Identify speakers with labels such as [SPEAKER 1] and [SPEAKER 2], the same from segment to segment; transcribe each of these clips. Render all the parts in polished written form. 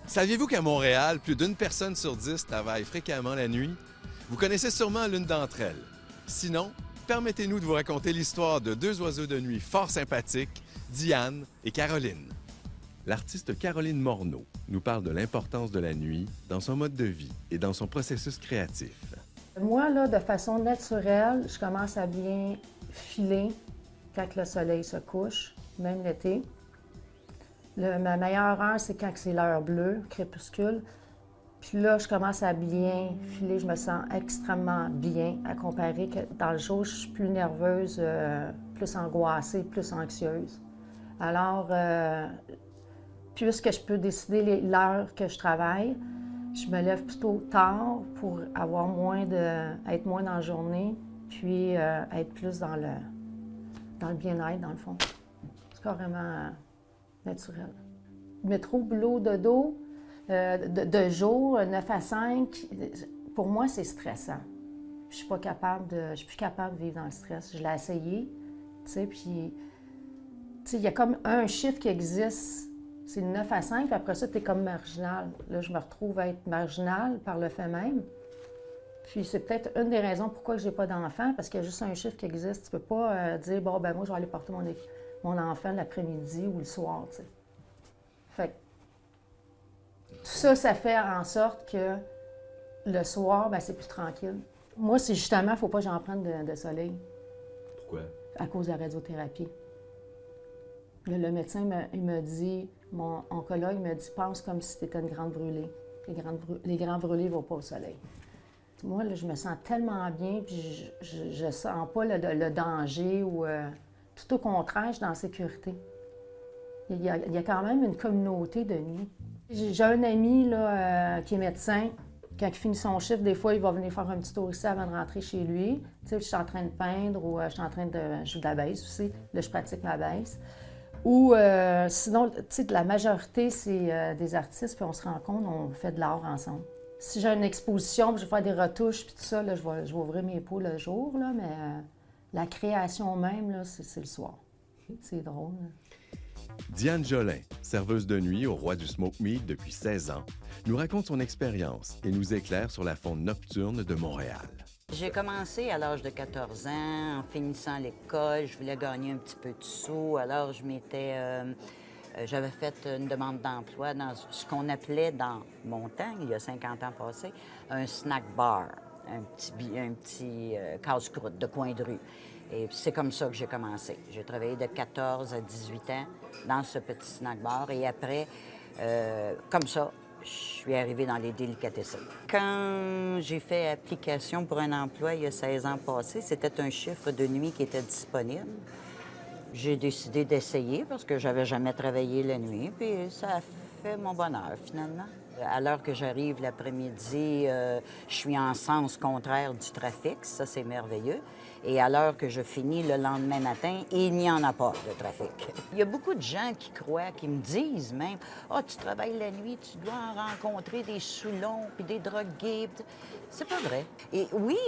[SPEAKER 1] Saviez-vous qu'à Montréal, plus d'une personne sur 10 travaille fréquemment la nuit? Vous connaissez sûrement l'une d'entre elles. Sinon, permettez-nous de vous raconter l'histoire de deux oiseaux de nuit fort sympathiques, Diane et Caroline. L'artiste Caroline Morneau nous parle de l'importance de la nuit dans son mode de vie et dans son processus créatif.
[SPEAKER 2] Moi, là, de façon naturelle, je commence à bien filer quand le soleil se couche, même l'été. Ma meilleure heure, c'est quand c'est l'heure bleue, crépuscule. Puis là, je commence à bien filer, je me sens extrêmement bien, à comparer que dans le jour, je suis plus nerveuse, plus angoissée, plus anxieuse. Alors, puisque je peux décider l'heure que je travaille, je me lève plutôt tard pour avoir être moins dans la journée, puis être plus dans le bien-être, dans le fond. C'est carrément naturel. Métro, boulot, dodo, de jour, 9 à 5, pour moi, c'est stressant. Je suis plus capable de vivre dans le stress. Je l'ai essayé, tu sais, puis il y a comme un chiffre qui existe, c'est 9 à 5, puis après ça, tu es comme marginal. Là, je me retrouve à être marginale par le fait même. Puis c'est peut-être une des raisons pourquoi je n'ai pas d'enfant, parce qu'il y a juste un chiffre qui existe. Tu peux pas dire, bon, ben moi, je vais aller porter mon enfant l'après-midi ou le soir, tu sais. Fait que tout ça, ça fait en sorte que le soir, ben, c'est plus tranquille. Moi, c'est justement, il ne faut pas que j'en prenne de soleil.
[SPEAKER 1] Pourquoi?
[SPEAKER 2] À cause de la radiothérapie. Le médecin, il me dit, mon oncologue me dit, pense comme si tu étais une grande brûlée. Les grands brûlés ne vont pas au soleil. Moi, là, je me sens tellement bien, puis je ne sens pas le danger ou... tout au contraire, je suis dans la sécurité. Il y a quand même une communauté de nuit. J'ai un ami là, qui est médecin. Quand il finit son chiffre, des fois, il va venir faire un petit tour ici avant de rentrer chez lui. Tu sais, je suis en train de peindre ou je suis en train de jouer de la basse aussi. Là, je pratique ma basse. Ou sinon, tu sais, la majorité, c'est des artistes, puis on se rencontre, on fait de l'art ensemble. Si j'ai une exposition, puis je vais faire des retouches, puis tout ça, là, je vais ouvrir mes pots le jour, là, mais la création même, là, c'est le soir. C'est drôle. Là.
[SPEAKER 1] Diane Jolin, serveuse de nuit au Roi du Smoke Meat depuis 16 ans, nous raconte son expérience et nous éclaire sur la faune nocturne de Montréal.
[SPEAKER 3] J'ai commencé à l'âge de 14 ans, en finissant l'école. Je voulais gagner un petit peu de sous. Alors, j'avais fait une demande d'emploi dans ce qu'on appelait dans mon temps, il y a 50 ans passés, un snack bar, un petit casse-croûte de coin de rue. Et c'est comme ça que j'ai commencé. J'ai travaillé de 14 à 18 ans dans ce petit snack bar. Et après, comme ça, je suis arrivée dans les délicatessens. Quand j'ai fait application pour un emploi il y a 16 ans passés, c'était un chiffre de nuit qui était disponible. J'ai décidé d'essayer parce que j'avais jamais travaillé la nuit, puis ça a fait mon bonheur, finalement. À l'heure que j'arrive l'après-midi, je suis en sens contraire du trafic, ça c'est merveilleux. Et à l'heure que je finis le lendemain matin, il n'y en a pas de trafic. Il y a beaucoup de gens qui croient, qui me disent même, « Ah, tu travailles la nuit, tu dois en rencontrer des saoulons puis des drogués. » C'est pas vrai. Et oui,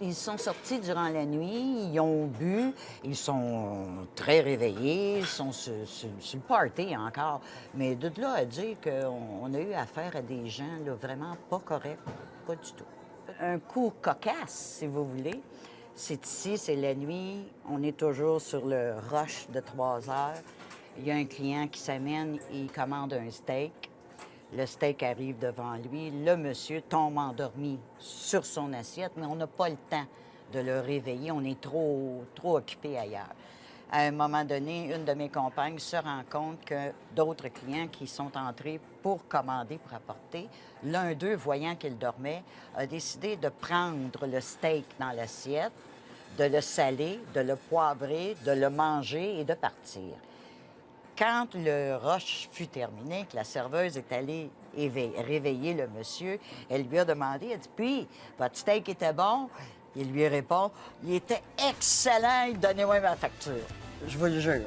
[SPEAKER 3] ils sont sortis durant la nuit, ils ont bu, ils sont très réveillés, ils sont sur le party encore. Mais de là à dire qu'on a eu affaire à des gens là, vraiment pas corrects, pas du tout. Un coup cocasse, si vous voulez. C'est ici, c'est la nuit, on est toujours sur le rush de 3 heures. Il y a un client qui s'amène, il commande un steak. Le steak arrive devant lui, le monsieur tombe endormi sur son assiette, mais on n'a pas le temps de le réveiller, on est trop occupé ailleurs. À un moment donné, une de mes compagnes se rend compte que d'autres clients qui sont entrés pour commander, pour apporter, l'un d'eux, voyant qu'il dormait, a décidé de prendre le steak dans l'assiette, de le saler, de le poivrer, de le manger et de partir. Quand le rush fut terminé, que la serveuse est allée réveiller le monsieur, elle lui a demandé, elle dit, « Puis, votre steak était bon? » Il lui répond, « Il était excellent, donnez-moi ma facture. » Je vous le jure.